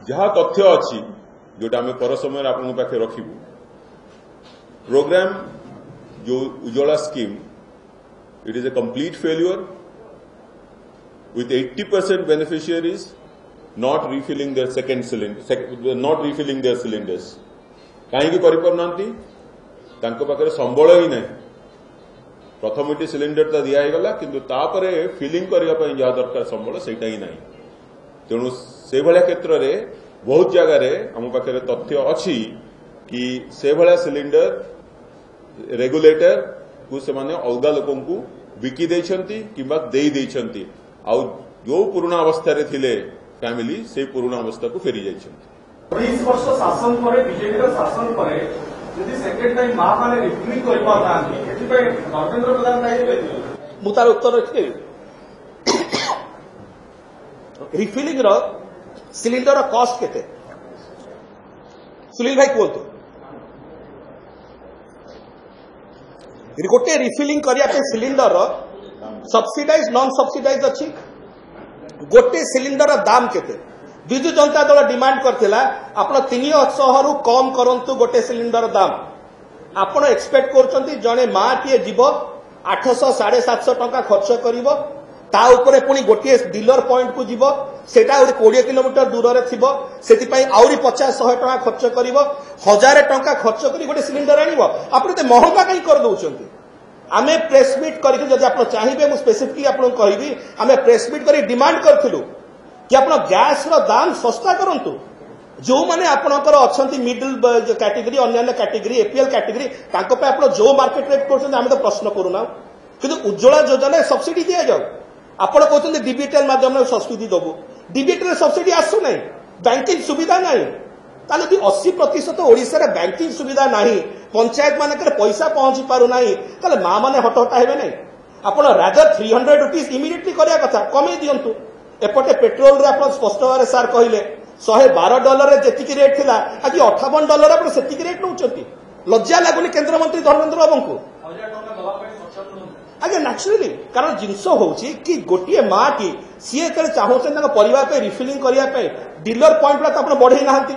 जहाँ तथ्य अच्छी जोटा आम पर समय आपन पाखे रखिबू प्रोग्राम जो Ujjwala scheme it is a complete failure with 80% beneficiaries not refilling their second cylinder, not refilling their cylinders. कहीं करि परनांती तांको पाखरे संबळ ही नहीं प्रथमटी सिलिंडर ता दिया गला किंतु तापरे फिलिंग करिया पई जा दरकार संबळ सेटा ही नहीं तेणु से भलिया क्षेत्र रे बहुत जगह रे हम पाखरे तथ्य अछि कि से भलिया सिलिंडर रेगुलेटर को से माने अलगा लोकन को बिकी देछंती किबा देई देछंती आउ जो पुराना अवस्था रे थिले फैमिली से पुराना अवस्था को फेरी जाइछंती 20 वर्ष शासन करे बीजेपी रो शासन करे यदि सेकेंड टाइम मा माने रिफिलिंग करि पातांती एथि पे धर्मेंद्र प्रधान दायित्व देबे मु तार उत्तर रखि रिफिलिंग रो सिलिंडर रो कॉस्ट केते सुनील भाई कोतो गोटे रिफिलिंग करिया पे सिलिंडर रो सब्सिडाइज नॉन सब्सिडाइज अच्छी गोटे सिलिंडर दाम केते विजु जनता दल डिमांड करथिला आपण 300 रु कम करंतु गोटे सिलिंडर दाम आपण एक्सपेक्ट करचंती जने माटीए जीव 800 750 टंका खर्च करिवो ता ऊपर पुनी गोटे डीलर पॉइंट को जीव सेटा 20 किलोमीटर दूर रे थिबो सेति पई आउरी 50-100 टंका खर्च करिवो 1000 टंका खर्च करी गोटे सिलिंडर आनिवो आपण ते महंगा कहीं कर दउचंती आमे प्रेस मीट करके जदि आप चाहिए मुझे स्पेसिफिकली आपको कहबी आमे प्रेस मीट करी डिमांड करथिलु कि आपण गैस रो दाम सस्ता करंतु जो माने आपनकर अछंती मिडिल कैटेगरी अन्य कैटेगरी एपीएल कैटेगरी तांको पे आपण जो मार्केट रेट करछन आमे तो प्रश्न करूना किंतु उज्ज्वला योजना सब्सिडी दिया जाऊ आपण कहते डीबीटेल माध्यम सब्सिडी दबु डीबीटेल सब्सिडी आसु नहीं बैंकिंग सुविधा नहीं ताले 80% ओडिसा रे बैंकिंग सुविधा नहीं पंचायत मानकर पैसा पहुंची पारु नहीं ताले मां माने हटहटा हेबे नहीं आपण रादर 300 रुपीस इमिडिएटली करिया कथा कमे दियंतु एपटे पेट्रोल रे आपण स्पष्ट भाबे सर कहिले $112 रे जेतिकी रेट थिला आज $58 आपण सेतिकी रेट नउचंती लज्जा लागुनी केंद्र मंत्री धर्मेंद्र बाबू को आगे नेचुरली कारण जिनस होची कि गोटिए मां की सीए करे चाहौछन परिवार पे रिफिलिंग करिया पे डीलर पॉइंट ला आपण बढ़ई नाहंती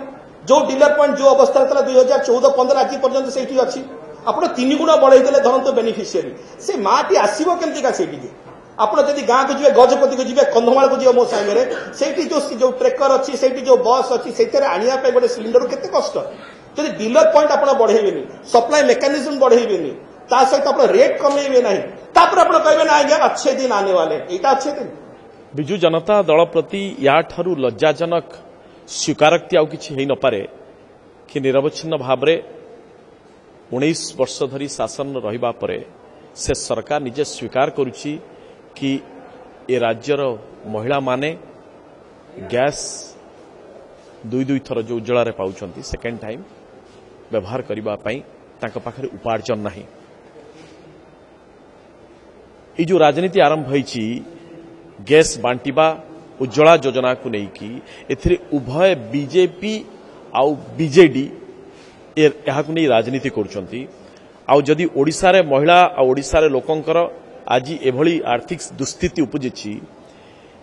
जो डीलर पॉइंट जो अवस्था 2014-15 आज पर्यंत से आप 3 गुण बढ़ई देले धरत बेनिफिशियरी से माटी आसो केमती से आप गाँ को जी गजपति को जी कंधमाल को जी मो सांगे जो ट्रेकर अच्छी से जो बस अच्छी से आने गोटे सिलिंडर केते कष्ट जब डीलर पॉइंट आप बढ़ेबे सप्लाई मेकानिज्म बढ़ेबे ता सहित आप रेट कमेबे ना कहे ना आज्ञा अच्छे दिन आने वाले यहाँ अच्छे दिन विजु जनता दल प्रति या ठारू लज्जाजनक स्वीकारोक्ति आउ किछि हेई न पारे कि निरवच्छिन्न भावरे 19 वर्ष धरी शासन रहिबा परे से सरकार निजे स्वीकार करुछि कि ए राज्यर महिला माने गैस दुई थर जो उज्जवला रे पाउछंती सेकेंड टाइम व्यवहार करिबा पई तांका पाखरे उपार्जन नाही ई जो राजनीति आरंभ होईछि गैस बांटिबा उज्ज्वला योजना को लेकिन एथिरे उभय बीजेपी आउ बीजेडी यहाँ नहीं राजनीति करुछंती आउ जदि ओडिशा रे महिला आ ओडिशा रे लोकंकर आज एभली आर्थिक दुस्थिति उपजिछि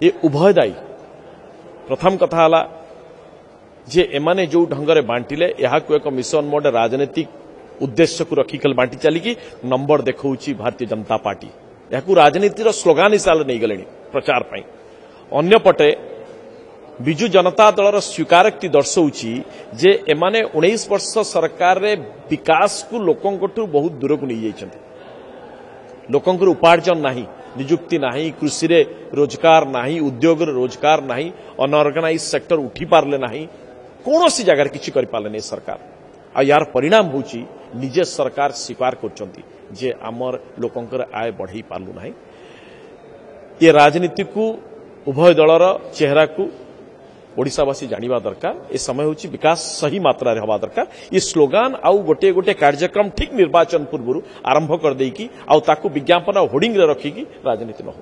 ये उभय दायी प्रथम कथा हला जे एमाने जो ढंगरे बांटिले यहाँ को एक मिशन मोड राजनीतिक उद्देश्य को रखिकल बांटी चलिकी नंबर देखौछि भारतीय जनता पार्टी यहाँ राजनीतिर स्लोगान हिसाब नहीं गले प्रचार पाई अन्यपटे विजु जनता दलर स्वीकारोक्ति दर्शाऊँच जे एमाने 19 वर्ष सरकार रे विकास को लोकंकठू बहुत दूर को नहीं जाइछन्ति लोकंकर उपार्जन नाही निजुक्ति नाही कृषि रे रोजगार नाही उद्योग रे रोजगार नाही अनऑर्गेनाइज सेक्टर उठी पारले नाही कोनोसी जगह किछि करि पारले नै सरकार आ यार परिणाम होची निजे सरकार स्वीकार करचन्ति जे आमर लोकंकर आय बढ़ई पारलु नाही ये राजनीति को उभय दलर चेहरा को ओडिशावासी जानिबा दरकार ए समय होची विकास सही मात्रा रे हवा दरकार ये स्लोगान आउ गोटे गोटे कार्यक्रम ठीक निर्वाचन पूर्व आरंभ कर देकी आउ ताकू विज्ञापन होर्डिंग रे रखिकी राजनीति न हो।